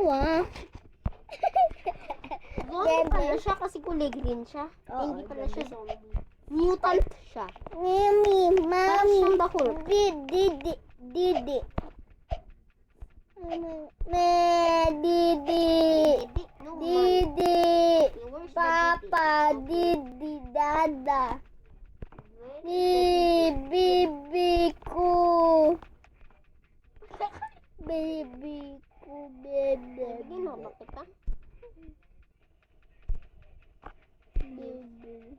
ah. Zombie pala siya kasi kulay green siya. Hindi pala siya zombie. Mutant siya. Mami, Parang mami. siyang the Hulk. Didi. Didi. No, Didi. where's the Papa, Didi? Didi, Dada. Where is Bibi ko. Baby ko, bebe. Bigyan mo ba kita? Baby.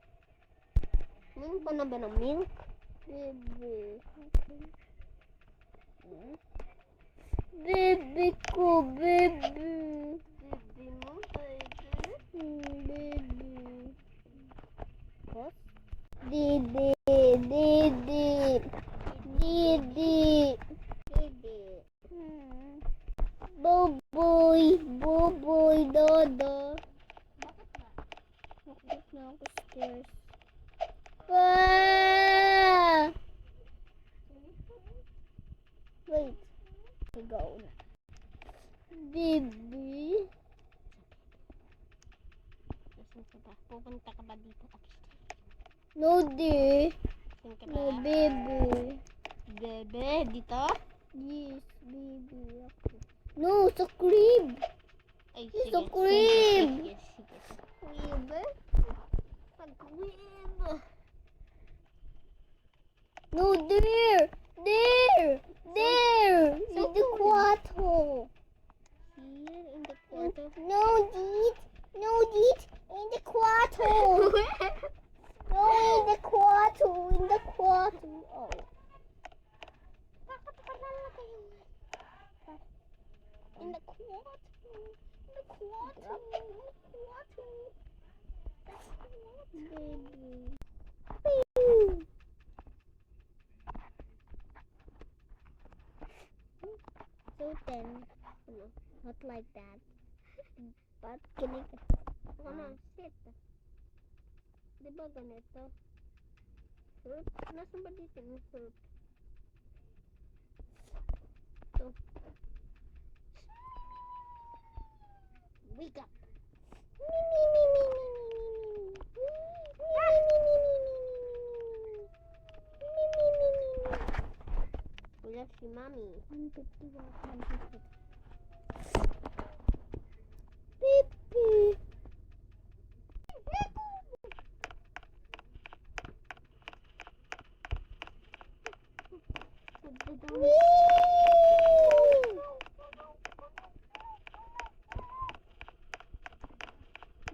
Meron pa na ba ng milk? Baby. Baby ko, baby. Baby mo, baby. Baby. What? Didi, Didi. Didi. Baby. Boboy, Boboy, Dodo. Bakit na ako stairs? Ah! Wait. Go na. Baby. Nasaan ka ba? Pupunta ka ba dito? No, di. Nasaan ka ba? No, baby. Bebe, dito? Yes, baby. No, sa crib. Ay, Yes, sige. sa crib. Sige. Crib? Pag-crib. No, there. There. There. So In the quarto. Here in the quarter. No, Deet. No, Deet. In the quarto. No, in the quarto. In the quarto. Oh. Bakit ka lalagay yung in the quarter? In the quarter. In the quarter. Baby. So then, not like that. But kinig. Ako na, sit. Diba ganito? Fruit? Nasaan ba dito yung fruit? Ito. Wake up! Wala si Mami. 151. Pipi.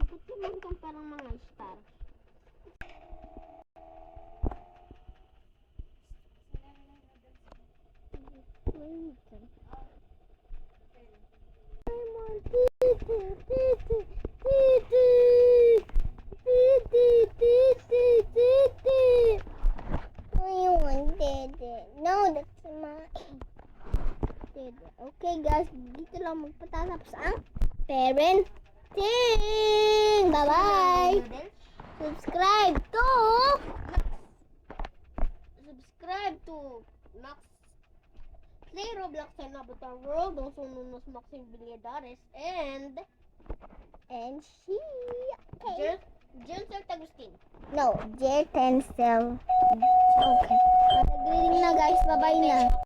Ba't naman kang parang mga star? No, that's mine. Okay guys, dito lang magpatatapos ang parenting. Bye-bye. Subscribe to Max Play Roblox and Avatar World, also known as Maxine Villadares, and she. Okay. Jensel Tagustin. No, J10 cell. Okay. Nag-reading na guys. Bye-bye na.